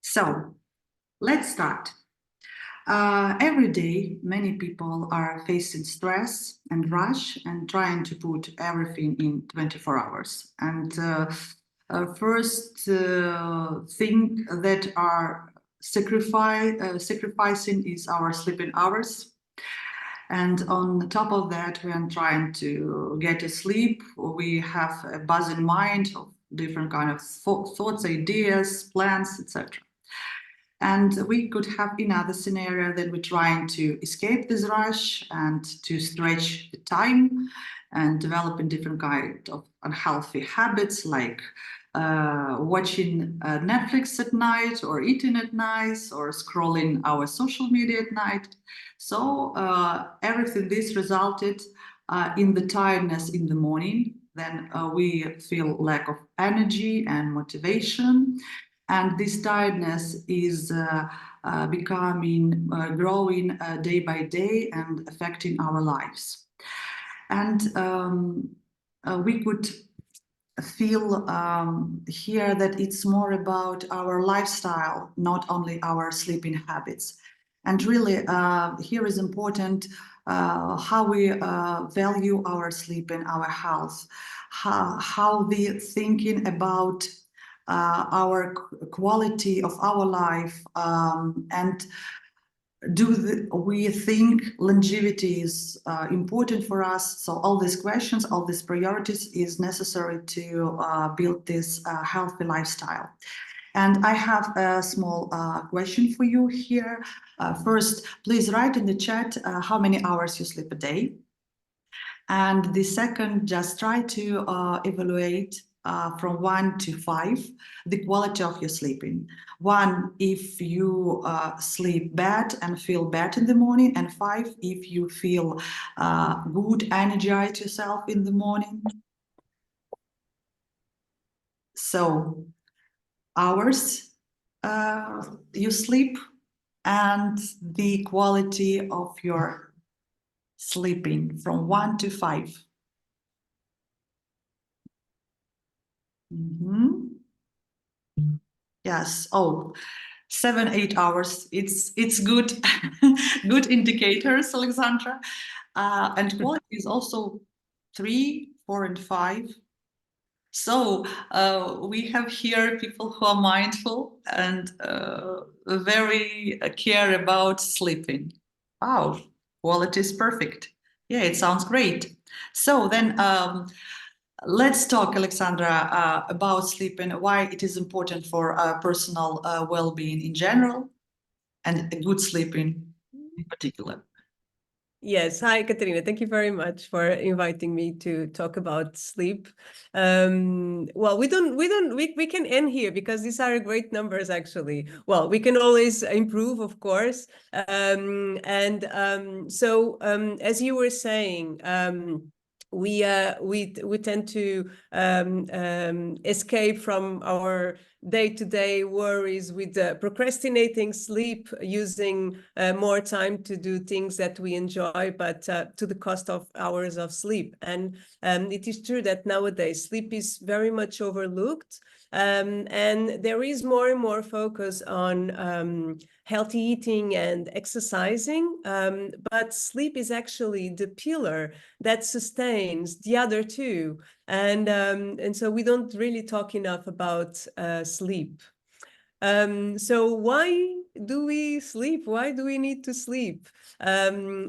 So let's start. Every day, many people are facing stress and rush and trying to put everything in 24 hours. And first thing that are sacrificing is our sleeping hours. And on top of that, when trying to get to sleep, we have a buzzing mind of different kind of thoughts, ideas, plans, etc. And we could have another scenario that we're trying to escape this rush and to stretch the time and developing different kind of unhealthy habits like watching Netflix at night or eating at night or scrolling our social media at night. So everything this resulted in the tiredness in the morning. Then we feel lack of energy and motivation. And this tiredness is growing day by day and affecting our lives. And we could feel here that it's more about our lifestyle, not only our sleeping habits. And really, here is important how we value our sleep and our health, how the thinking about our quality of our life, and we think longevity is important for us? So all these questions, all these priorities is necessary to build this healthy lifestyle. And I have a small question for you here. First, please write in the chat how many hours you sleep a day. And the second, just try to evaluate from 1 to 5 the quality of your sleeping. 1 if you sleep bad and feel bad in the morning, and 5 if you feel good, energize yourself in the morning. So hours you sleep and the quality of your sleeping from 1 to 5. Yes. Oh, 7, 8 hours. It's good, good indicators, Alexandra. And quality is also 3, 4, and 5. So we have here people who are mindful and very care about sleeping. Wow, quality is perfect. Yeah, it sounds great. So then let's talk, Alexandra, about sleep and why it is important for personal well-being in general and good sleeping in particular. Yes. Hi, Kateryna. Thank you very much for inviting me to talk about sleep. Well, we can end here because these are great numbers, actually. Well, we can always improve, of course. So as you were saying, we tend to escape from our day-to-day worries with procrastinating sleep, using more time to do things that we enjoy, but to the cost of hours of sleep. And it is true that nowadays sleep is very much overlooked. And there is more and more focus on healthy eating and exercising, but sleep is actually the pillar that sustains the other two. And so we don't really talk enough about sleep. So why do we sleep? Why do we need to sleep?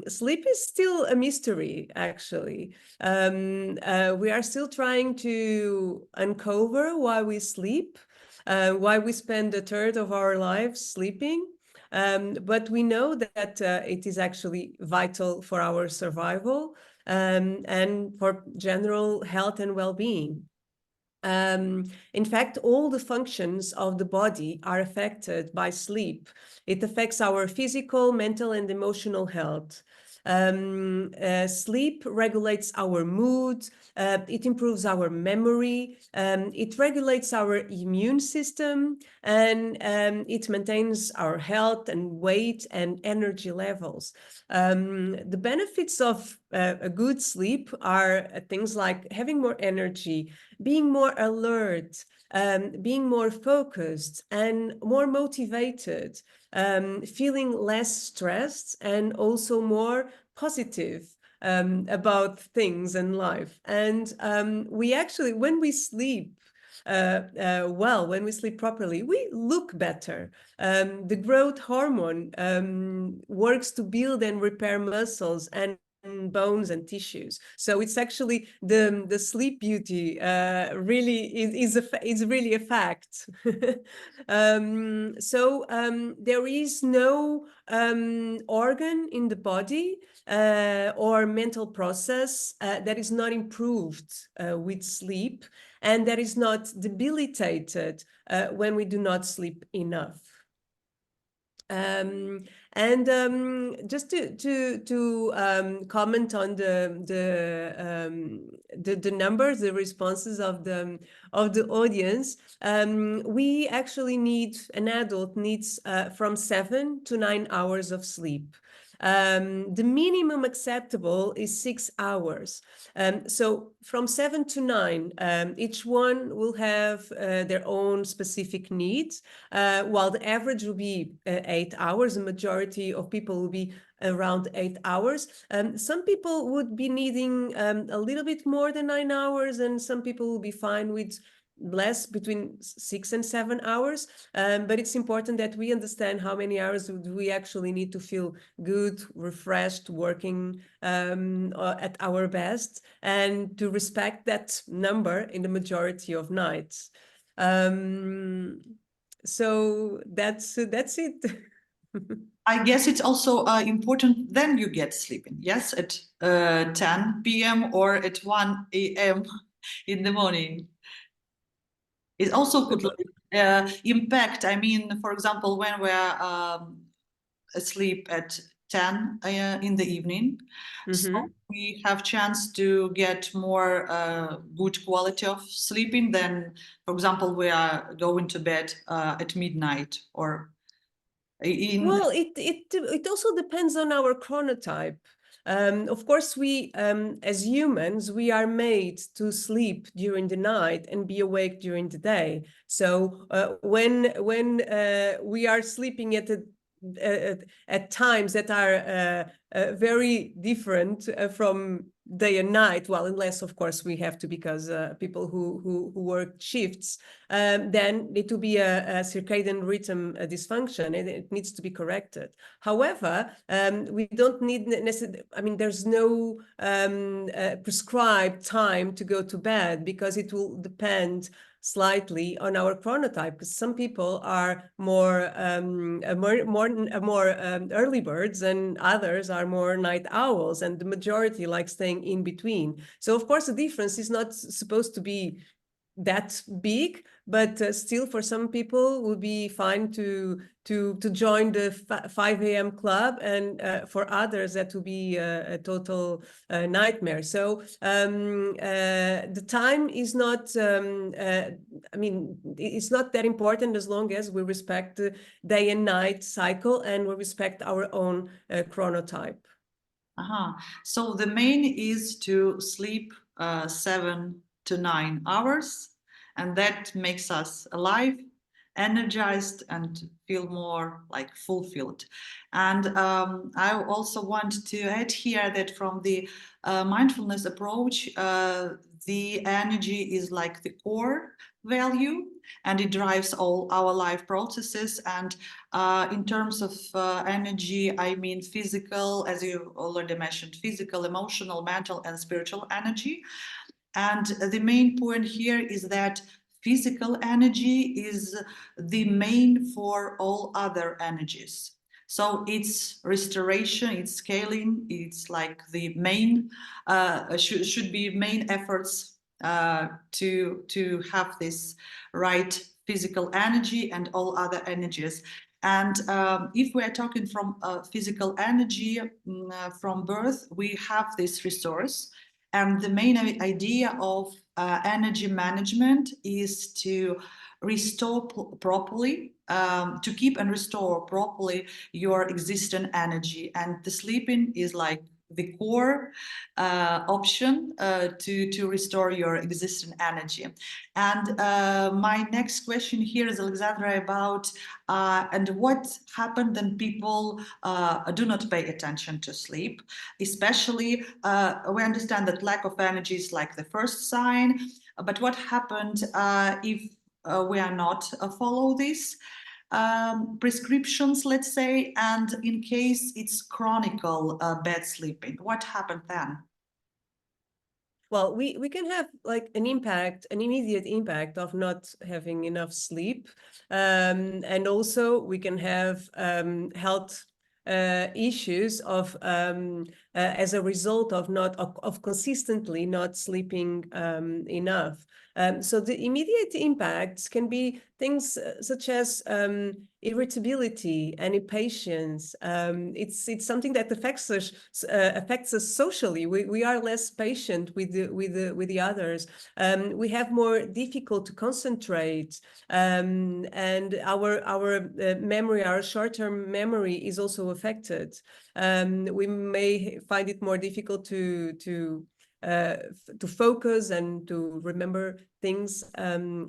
Sleep is still a mystery, actually. We are still trying to uncover why we sleep, why we spend a third of our lives sleeping. But we know that it is actually vital for our survival and for general health and well-being. In fact, all the functions of the body are affected by sleep. It affects our physical, mental, and emotional health. Sleep regulates our mood, it improves our memory, it regulates our immune system, and it maintains our health and weight and energy levels. The benefits of a good sleep are things like having more energy, being more alert, being more focused and more motivated, feeling less stressed and also more positive about things in life. And we actually, when we sleep well, when we sleep properly, we look better. The growth hormone works to build and repair muscles and bones and tissues. So it's actually the sleep beauty really is really a fact. There is no organ in the body or mental process that is not improved with sleep and that is not debilitated when we do not sleep enough. Just to comment on the numbers, the responses of the audience, we actually need, an adult needs from 7 to 9 hours of sleep. The minimum acceptable is 6 hours. So from 7 to 9, each one will have their own specific needs, while the average will be 8 hours. The majority of people will be around 8 hours. Some people would be needing a little bit more than 9 hours, and some people will be fine with less, between 6 and 7 hours. But it's important that we understand how many hours do we actually need to feel good, refreshed, working at our best, and to respect that number in the majority of nights. So that's it. I guess it's also important then you get sleeping, yes, at 10 p.m. or at 1 a.m. in the morning. It also could impact, I mean, for example, when we're asleep at 10 in the evening, so we have chance to get more good quality of sleeping than, for example, we are going to bed at midnight or Well, it also depends on our chronotype. Of course, we as humans, we are made to sleep during the night and be awake during the day. So when we are sleeping at times that are very different from day and night, well, unless of course we have to, because people who work shifts, then it will be a circadian rhythm dysfunction, and it needs to be corrected. However, we don't need necessarily, I mean, there's no prescribed time to go to bed, because it will depend slightly on our chronotype, because some people are more early birds and others are more night owls, and the majority like staying in between. So of course the difference is not supposed to be that big, but still for some people would be fine to join the 5 a.m. club, and for others that would be a total nightmare. So the time is not, I mean, it's not that important as long as we respect the day and night cycle and we respect our own chronotype. So the main is to sleep 7 to 9 hours, and that makes us alive, energized, and feel more like fulfilled. And I also want to add here that from the mindfulness approach, the energy is like the core value, and it drives all our life processes. And in terms of energy, I mean physical, as you already mentioned, physical, emotional, mental, and spiritual energy. And the main point here is that physical energy is the main for all other energies. So it's restoration, it's scaling, it's like the main, should be main efforts to have this right physical energy and all other energies. And if we are talking from physical energy from birth, we have this resource. And the main idea of energy management is to restore properly, to keep and restore properly your existing energy. And the sleeping is like the core option to restore your existing energy. And my next question here is, Alexandra, about and what happened when people do not pay attention to sleep, especially we understand that lack of energy is like the first sign, but what happened if we are not follow this prescriptions, let's say, and in case it's chronicle bad sleeping, what happened then? Well, we can have like an impact, an immediate impact of not having enough sleep. And also we can have health issues of as a result of of consistently not sleeping enough. So the immediate impacts can be things such as irritability and impatience. It's something that affects us socially. We are less patient with the others. We have more difficult to concentrate, and our memory, our short-term memory, is also affected. We may find it more difficult to focus and to remember things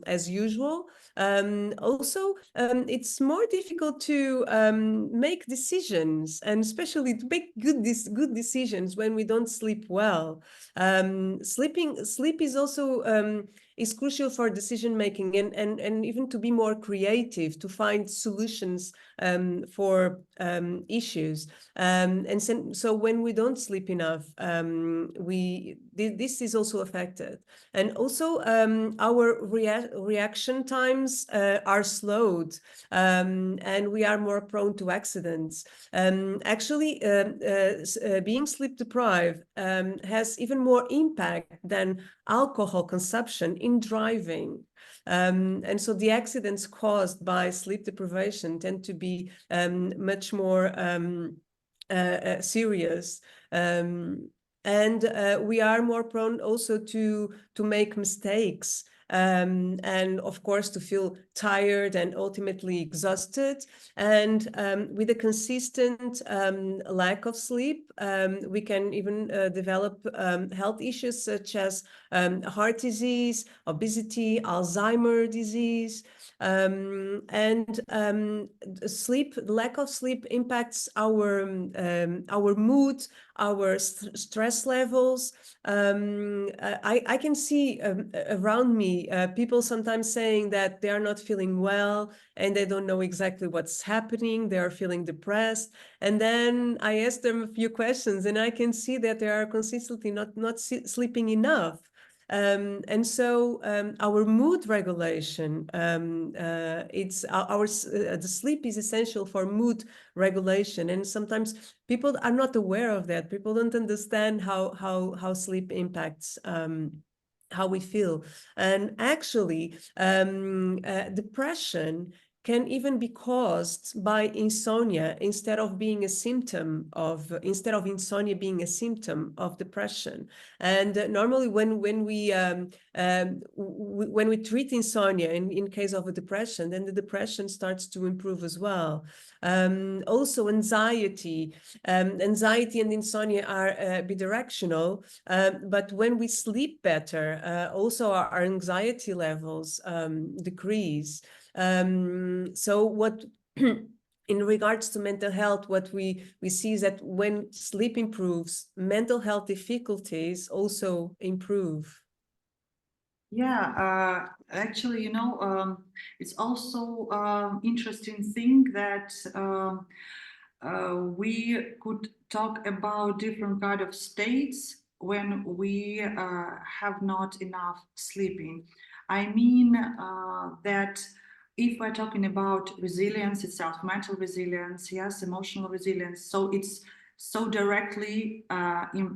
as usual. Also, it's more difficult to make decisions, and especially to make good decisions when we don't sleep well. Sleep is also is crucial for decision making, and even to be more creative, to find solutions for issues. And so when we don't sleep enough, this is also affected. And also our reaction times are slowed, and we are more prone to accidents. Actually, being sleep deprived has even more impact than alcohol consumption in driving. And so the accidents caused by sleep deprivation tend to be much more serious. And we are more prone also to make mistakes, and of course to feel tired and ultimately exhausted. And with a consistent lack of sleep, we can even develop health issues such as heart disease, obesity, Alzheimer's disease. And lack of sleep impacts our mood, our stress levels. I can see around me people sometimes saying that they are not feeling well and they don't know exactly what's happening. They are feeling depressed. And then I ask them a few questions and I can see that they are consistently not sleeping enough. And so our mood regulation, it's the sleep is essential for mood regulation, and sometimes people are not aware of that. People don't understand how sleep impacts how we feel. And actually, depression can even be caused by insomnia instead of insomnia being a symptom of depression. And normally when we treat insomnia in case of a depression, then the depression starts to improve as well. Also anxiety and insomnia are bidirectional, but when we sleep better, also our anxiety levels decrease. So what in regards to mental health, what we see is that when sleep improves, mental health difficulties also improve. Yeah, actually, it's also interesting thing that we could talk about different kind of states when we have not enough sleeping. I mean that if we're talking about resilience itself, mental resilience, yes, emotional resilience, so it's so directly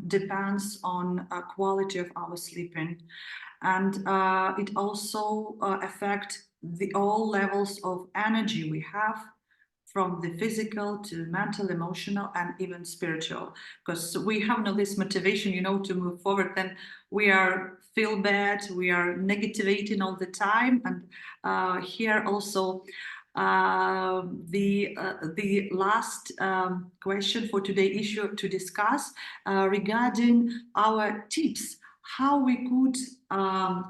depends on quality of our sleeping. And it also affects all levels of energy we have, from the physical to mental, emotional, and even spiritual. Because we have no this motivation, to move forward. Then we feel bad, we are negativating all the time. And here also The last question for today's issue to discuss regarding our tips, how we could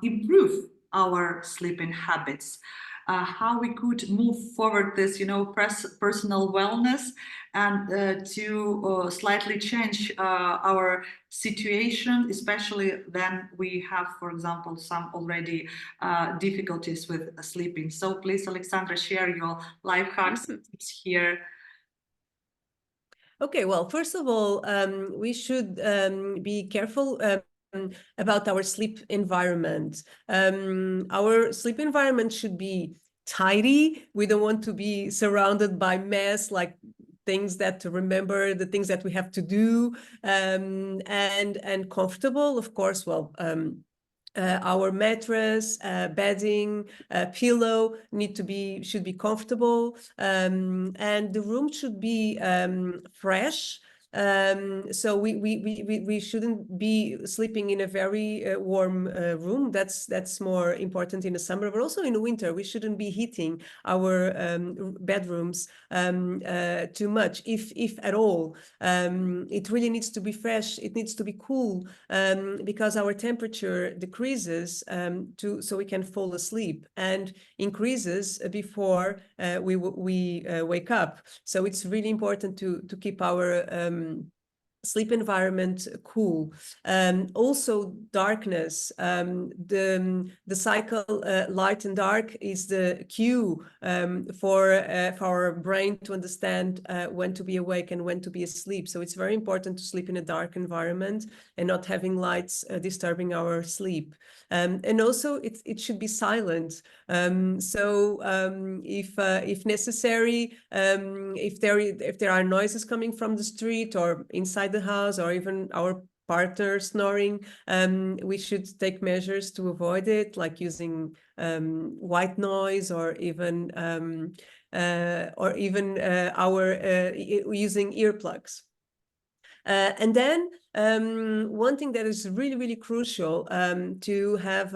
improve our sleeping habits, how we could move forward this, personal wellness, and to slightly change our situation, especially then we have, for example, some already difficulties with sleeping. So please, Alexandra, share your life hacks and tips here. Okay, well, first of all, we should be careful about our sleep environment. Our sleep environment should be tidy. We don't want to be surrounded by mess, like things that to remember, the things that we have to do, and comfortable, of course. Well, our mattress, bedding, pillow should be comfortable, and the room should be fresh. So we shouldn't be sleeping in a very warm room. That's more important in the summer, but also in the winter we shouldn't be heating our bedrooms too much, if at all. It really needs to be fresh. It needs to be cool, because our temperature decreases so we can fall asleep, and increases before we wake up. So it's really important to keep our sleep environment cool. Also darkness. The cycle light and dark is the cue for our brain to understand when to be awake and when to be asleep. So it's very important to sleep in a dark environment and not having lights disturbing our sleep. And also it should be silent. If necessary, if there are noises coming from the street or inside the house, or even our partner snoring, we should take measures to avoid it, like using white noise, or even using earplugs. And then one thing that is really, really crucial to have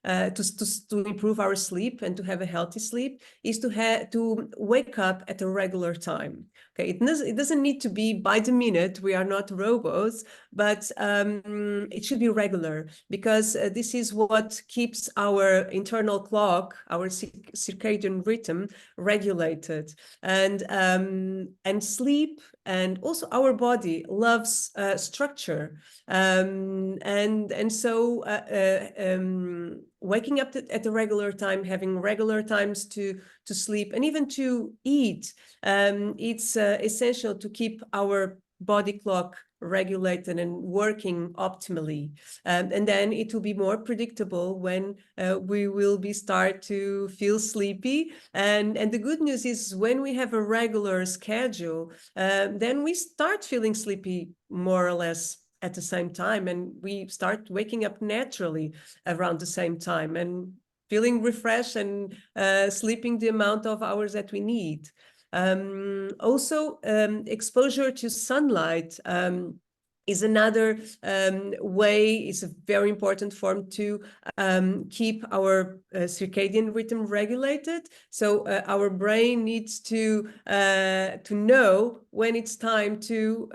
to improve our sleep and to have a healthy sleep is to wake up at a regular time. Okay, it doesn't need to be by the minute. We are not robots, but it should be regular, because this is what keeps our internal clock, our circadian rhythm, regulated. And sleep, and also our body loves structure, and so waking up at a regular time, having regular times to sleep, and even to eat, it's essential to keep our body clock regulated and working optimally, and then it will be more predictable when we will start to feel sleepy. And the good news is, when we have a regular schedule, then we start feeling sleepy more or less at the same time, and we start waking up naturally around the same time and feeling refreshed and sleeping the amount of hours that we need. Also, exposure to sunlight is another way. It's a very important form to keep our circadian rhythm regulated. So our brain needs to know when it's time to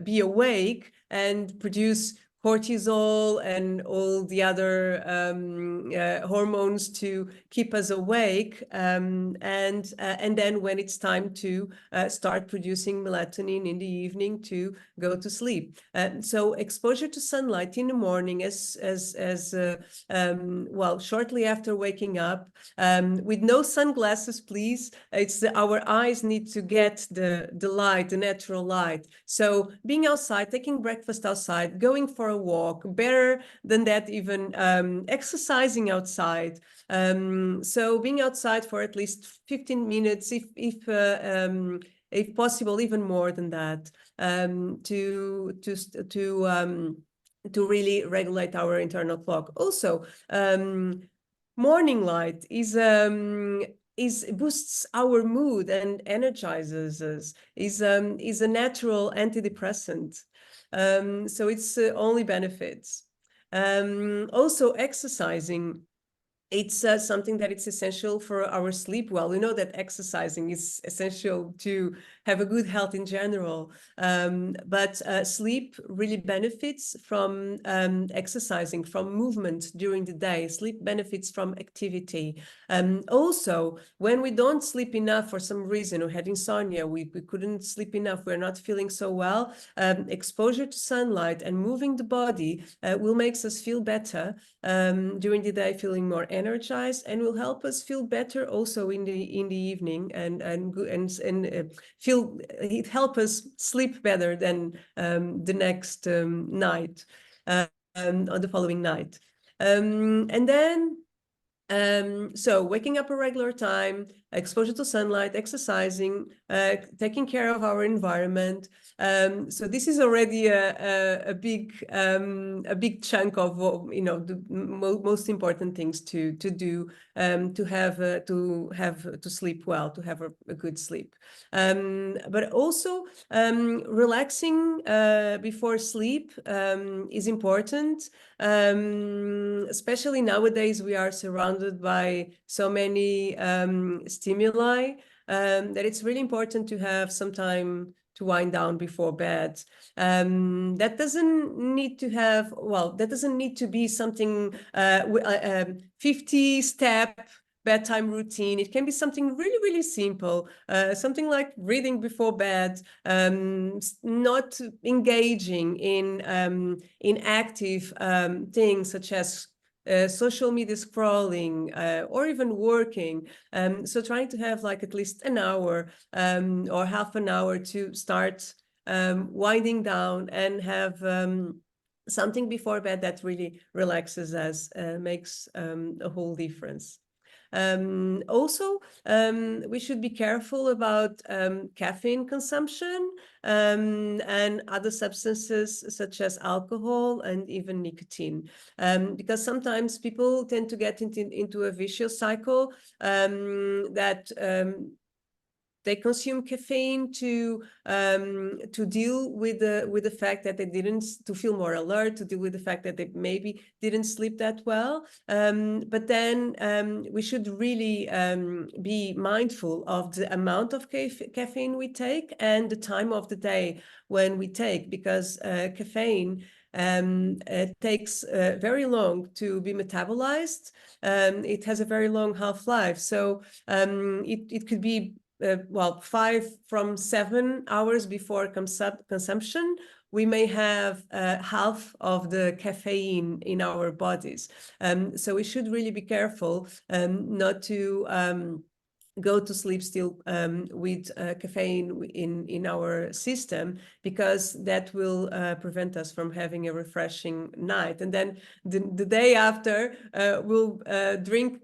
be awake and produce cortisol and all the other hormones to keep us awake, and then when it's time to start producing melatonin in the evening to go to sleep. So exposure to sunlight in the morning, well, shortly after waking up, with no sunglasses, please. Our eyes need to get the light, the natural light. So being outside, taking breakfast outside, going for a walk, better than that even exercising outside. So being outside for at least 15 minutes, if possible, even more than that, to really regulate our internal clock. Also, morning light boosts our mood and energizes us. Is a natural antidepressant. So it's only benefits. Also, exercising it's something that it's essential for our sleep. Well, we know that exercising is essential to have a good health in general, but sleep really benefits from exercising, from movement during the day. Sleep benefits from activity. Also, when we don't sleep enough for some reason, or had insomnia, we couldn't sleep enough, we're not feeling so well, exposure to sunlight and moving the body will make us feel better during the day, feeling more energized, and will help us feel better also in the evening, and feel it help us sleep better than the next night, or the following night. And then so waking up a regular time, exposure to sunlight, exercising, taking care of our environment. So this is already a big chunk of, you know, the most important things to do to sleep well, to have a good sleep. But also relaxing before sleep is important. Especially nowadays, we are surrounded by so many stimuli that it's really important to have some time to wind down before bed. That doesn't need to have, well, that doesn't need to be something 50-step bedtime routine. It can be something really, really simple, something like reading before bed, not engaging in active things such as social media scrolling, or even working. So trying to have like at least an hour or half an hour to start winding down and have something before bed that really relaxes us, makes a whole difference. Also, we should be careful about caffeine consumption and other substances such as alcohol and even nicotine, because sometimes people tend to get into a vicious cycle that they consume caffeine to deal with the fact that they didn't, to feel more alert, to deal with the fact that they maybe didn't sleep that well. But then we should really be mindful of the amount of caffeine we take and the time of the day when we take, because caffeine it takes very long to be metabolized. It has a very long half-life, so it could be well, 5 from 7 hours before consumption, we may have half of the caffeine in our bodies. So we should really be careful not to go to sleep still with caffeine in our system, because that will prevent us from having a refreshing night. And then the day after, we'll drink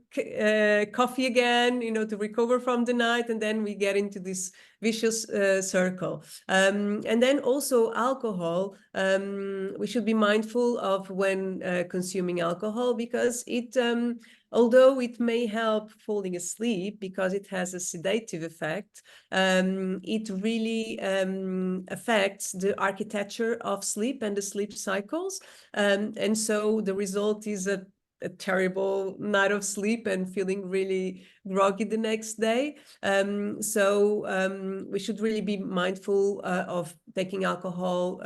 coffee again, you know, to recover from the night, and then we get into this vicious circle. And then also alcohol, we should be mindful of when consuming alcohol, because it although it may help falling asleep because it has a sedative effect, it really affects the architecture of sleep and the sleep cycles. And so the result is a terrible night of sleep and feeling really groggy the next day. So we should really be mindful of taking alcohol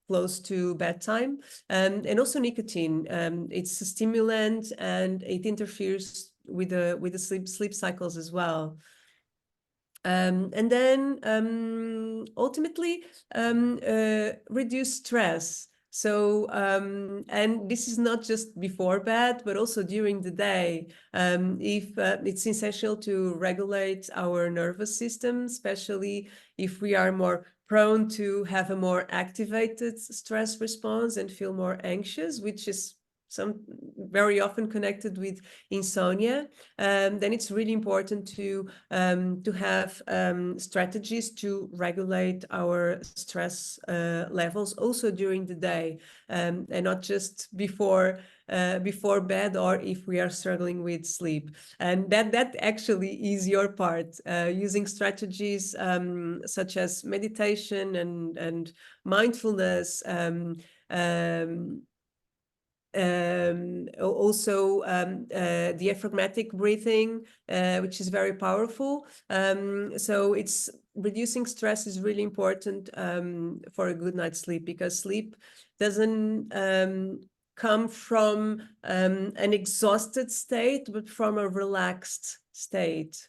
close to bedtime, and also nicotine. It's a stimulant and it interferes with the sleep cycles as well. And then ultimately reduce stress. So, and this is not just before bed, but also during the day. If it's essential to regulate our nervous system, especially if we are more prone to have a more activated stress response and feel more anxious, which is very often connected with insomnia, then it's really important to have strategies to regulate our stress levels also during the day, and not just before bed, or if we are struggling with sleep. And that actually is your part, using strategies such as meditation and mindfulness, also diaphragmatic breathing, which is very powerful. So it's reducing stress is really important for a good night's sleep, because sleep doesn't come from an exhausted state, but from a relaxed state.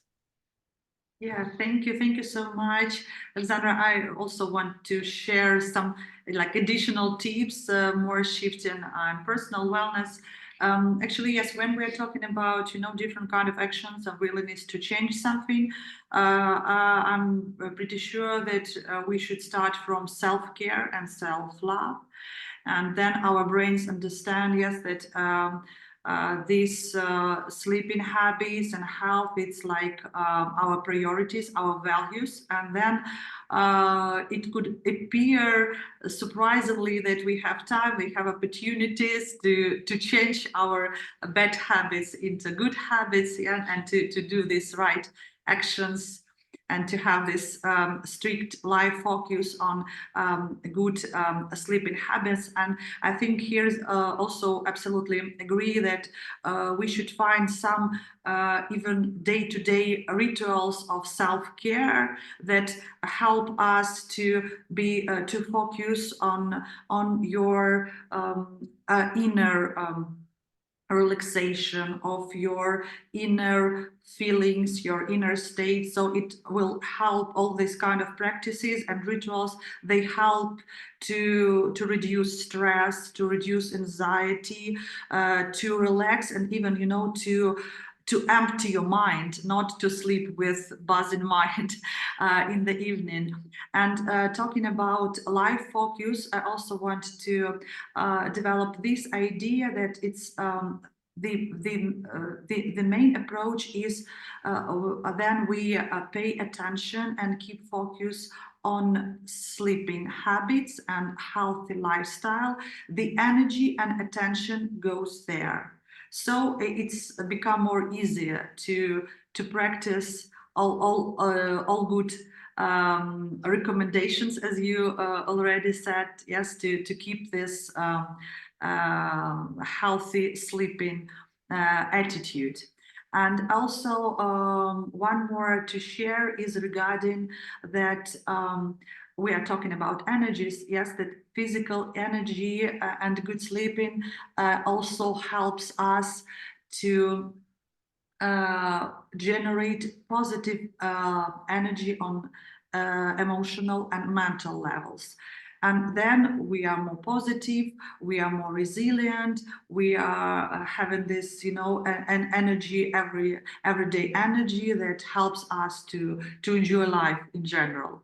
Yeah, thank you. Thank you so much, Alexandra. I also want to share some like additional tips, more shifting on personal wellness. Actually, yes, when we're talking about, different kind of actions and willingness to change something, I'm pretty sure that we should start from self-care and self-love. And then our brains understand, yes, that these sleeping habits and health, it's like our priorities, our values. And then it could appear surprisingly that we have time, we have opportunities to change our bad habits into good habits, yeah, and to do these right actions, and to have this strict life focus on good sleeping habits. And I think here's also absolutely agree that we should find some even day-to-day rituals of self-care that help us to be to focus on your inner relaxation of your inner feelings, your inner state. So it will help. All these kind of practices and rituals, they help to reduce stress, to reduce anxiety, to relax, and even to empty your mind, not to sleep with buzzing mind in the evening. And talking about life focus, I also want to develop this idea that it's the main approach is then we pay attention and keep focus on sleeping habits and healthy lifestyle. The energy and attention goes there. So it's become more easier to practice all good recommendations, as you already said, yes, to keep this healthy sleeping attitude. And also one more to share is regarding that we are talking about energies, yes, that physical energy and good sleeping also helps us to generate positive energy on emotional and mental levels. And then we are more positive, we are more resilient, we are having this, an energy, everyday energy that helps us to enjoy life in general.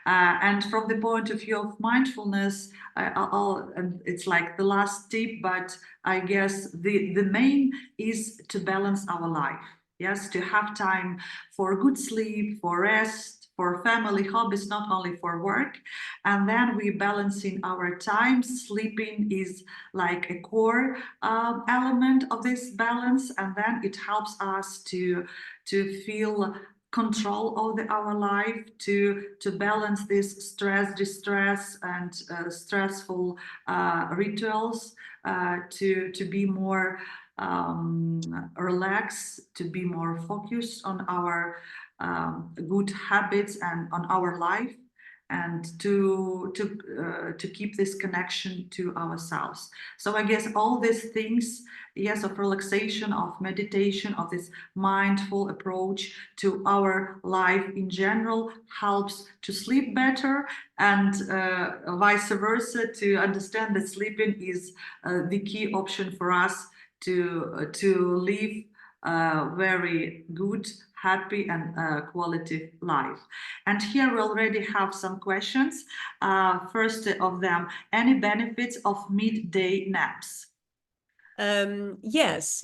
And from the point of view of mindfulness, and it's like the last tip, but I guess the main is to balance our life. Yes, to have time for good sleep, for rest, for family hobbies, not only for work. And then we balancing our time. Sleeping is like a core element of this balance, and then it helps us to feel control over our life, to balance this stress, distress, and stressful rituals, to be more relaxed, to be more focused on our good habits and on our life, and to keep this connection to ourselves. So I guess all these things, yes, of relaxation, of meditation, of this mindful approach to our life in general, helps to sleep better, and vice versa, to understand that sleeping is the key option for us to live very good, happy, and quality life. And here we already have some questions. First of them, any benefits of midday naps? Yes.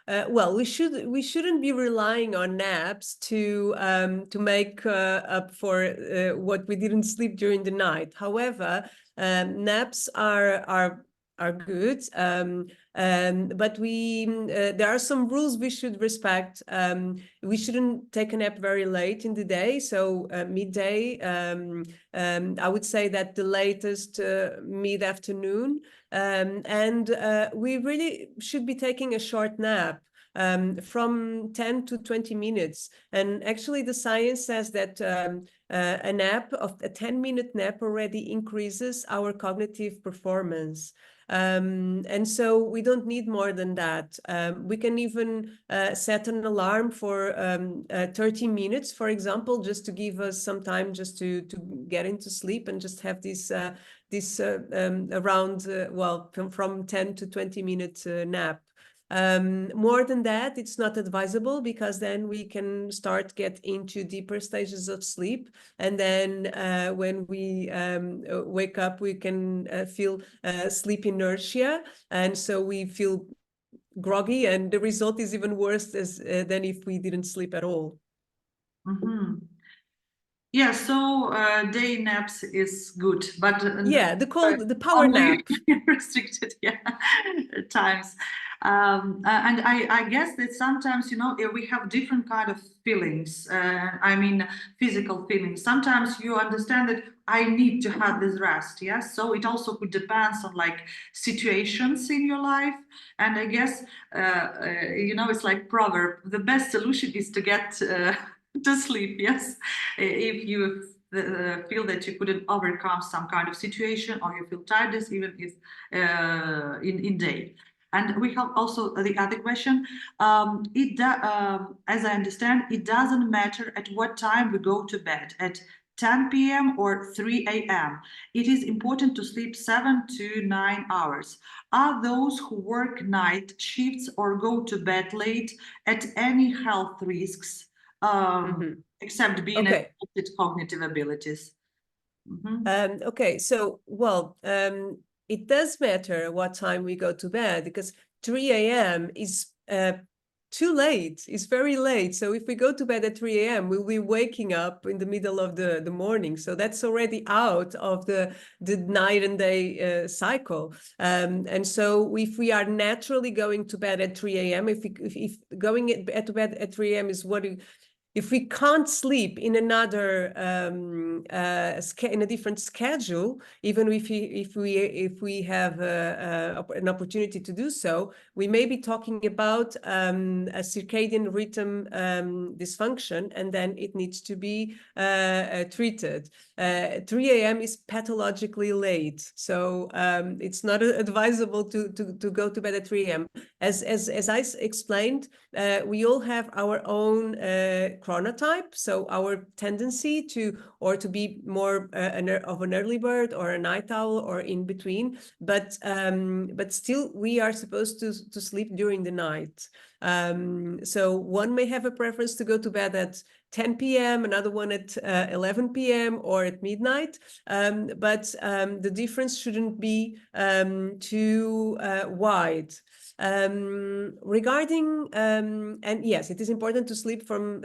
Well, we shouldn't be relying on naps to make up for what we didn't sleep during the night. However, naps are are good. But there are some rules we should respect. We shouldn't take a nap very late in the day. So midday, I would say that the latest mid-afternoon. And we really should be taking a short nap. From 10 to 20 minutes. And actually the science says that a 10-minute nap already increases our cognitive performance. And so we don't need more than that. We can even set an alarm for 30 minutes, for example, just to give us some time just to get into sleep and just have this around, from 10 to 20 minute nap. More than that, it's not advisable, because then we can start get into deeper stages of sleep. And then when we wake up, we can feel sleep inertia. And so we feel groggy, and the result is even worse than if we didn't sleep at all. Mm-hmm. Yeah, so day naps is good, but the power nap. Restricted, yeah, times. And I guess that sometimes, you know, we have different kind of feelings. I mean, physical feelings. Sometimes you understand that I need to have this rest. Yes, so it also could depends on like situations in your life. And I guess, you know, it's like proverb. The best solution is to get to sleep. Yes, if you feel that you couldn't overcome some kind of situation, or you feel tiredness, even if in day. And we have also the other question. As I understand, it doesn't matter at what time we go to bed, at 10 p.m. or 3 a.m. It is important to sleep 7 to 9 hours. Are those who work night shifts or go to bed late at any health risks? Except being affected cognitive abilities. Okay, so it does matter what time we go to bed, because 3 a.m. is too late. It's very late. So if we go to bed at 3 a.m., we'll be waking up in the middle of the morning. So that's already out of the night and day cycle. And so if we are naturally going to bed at 3 a.m., if going to bed at 3 a.m. is if we can't sleep in another in a different schedule, even if we have an opportunity to do so, we may be talking about a circadian rhythm dysfunction, and then it needs to be treated. 3 a.m. is pathologically late, so it's not advisable to go to bed at 3 a.m. As I explained, we all have our own chronotype, so our tendency to be more of an early bird or a night owl or in between, but still we are supposed to sleep during the night. So one may have a preference to go to bed at 10 p.m., another one at 11 p.m. or at midnight, but the difference shouldn't be too wide. Regarding and yes, it is important to sleep from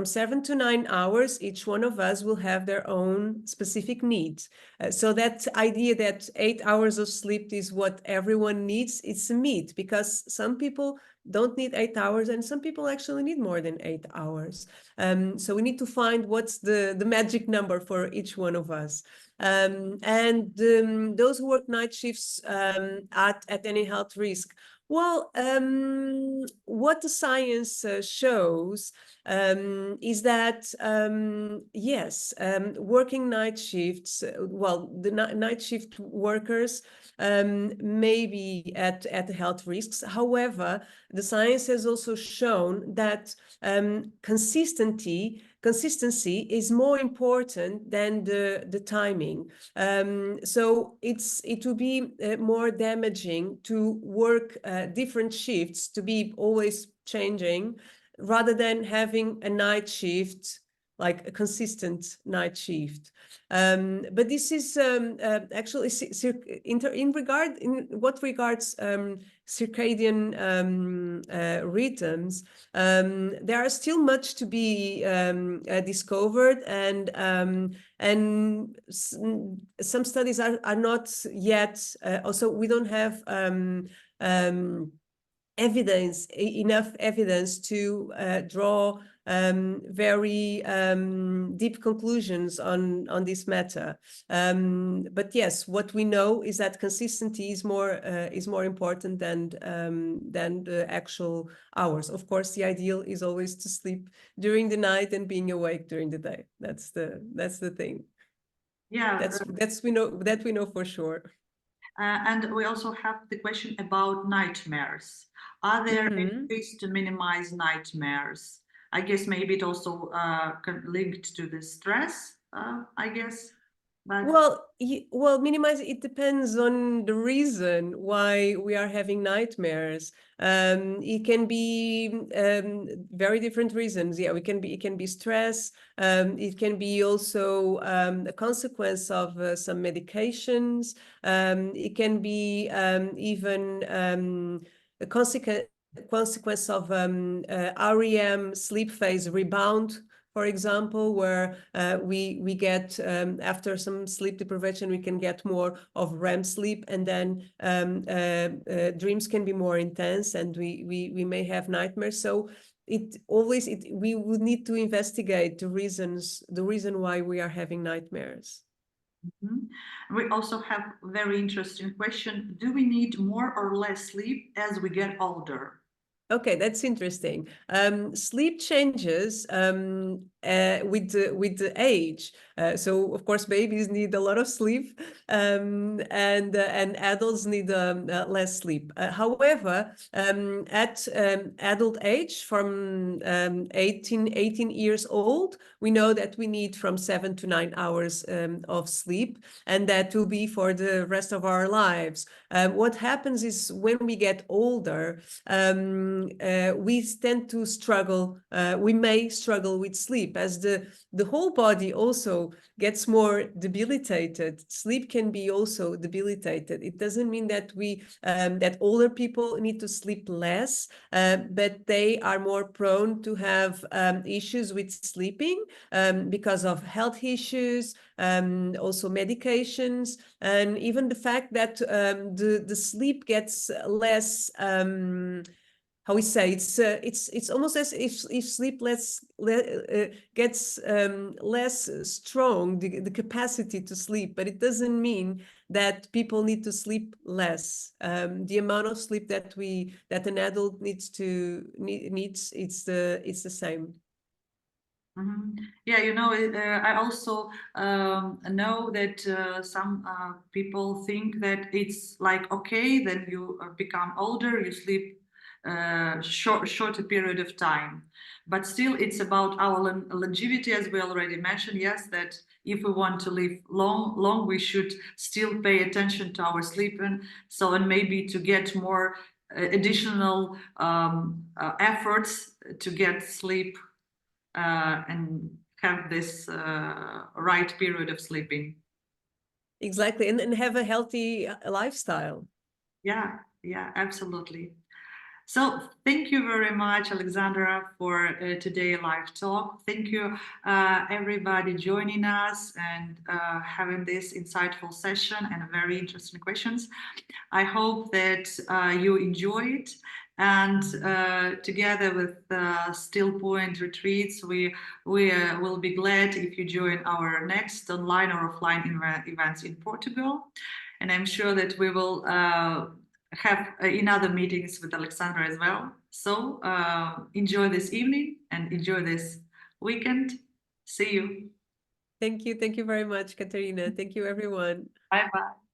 7 to 9 hours. Each one of us will have their own specific needs. So that idea that 8 hours of sleep is what everyone needs, it's a myth, because some people don't need 8 hours, and some people actually need more than 8 hours. So we need to find what's the magic number for each one of us. And those who work night shifts at any health risk. Well, what the science shows is that, yes, working night shifts, the night shift workers may be at health risks. However, the science has also shown that consistency is more important than the timing. So it will be more damaging to work different shifts, to be always changing, rather than having a night shift like a consistent night shift. But this is actually in what regards circadian rhythms. There are still much to be discovered, and some studies are not yet. Also, we don't have enough evidence to draw very deep conclusions on this matter. But yes, what we know is that consistency is more important than the actual hours. Of course, the ideal is always to sleep during the night and being awake during the day. That's the thing. Yeah, we know for sure. and we also have the question about nightmares. Are there any ways to minimize nightmares? I guess maybe it also linked to the stress, I guess. But Well, minimize it depends on the reason why we are having nightmares. It can be very different reasons. Yeah, it can be stress. It can be also a consequence of some medications. It can be even a consequence of REM, sleep phase rebound, for example, where we get, after some sleep deprivation, we can get more of REM sleep, and then dreams can be more intense, and we may have nightmares. So we would need to investigate the reason why we are having nightmares. We also have a very interesting question. Do we need more or less sleep as we get older? Okay, that's interesting. Sleep changes with the age. So of course, babies need a lot of sleep, and adults need less sleep. However, at adult age, from 18 years old, we know that we need from 7 to 9 hours of sleep, and that will be for the rest of our lives. What happens is when we get older, we tend to struggle. We may struggle with sleep as the whole body also gets more debilitated. Sleep can be also debilitated. It doesn't mean that that older people need to sleep less, but they are more prone to have issues with sleeping because of health issues, also medications, and even the fact that the sleep gets less. How we say, it's almost as if sleep gets less strong, the capacity to sleep, but it doesn't mean that people need to sleep less. The amount of sleep that an adult needs, it's the same. Yeah, I also know that some people think that it's like, okay, then you become older, you sleep shorter period of time, but still it's about our longevity, as we already mentioned. Yes, that if we want to live long, we should still pay attention to our sleep, and maybe to get more additional efforts to get sleep and have this right period of sleeping. Exactly, and have a healthy lifestyle. Yeah, absolutely. So thank you very much, Alexandra, for today's live talk. Thank you, everybody joining us and having this insightful session and very interesting questions. I hope that you enjoy it. And together with Still Point Retreats, we will be glad if you join our next online or offline events in Portugal. And I'm sure that we will have in other meetings with Alexandra as well. So enjoy this evening and enjoy this weekend. See you. Thank you very much, Kateryna. Thank you, everyone. Bye-bye.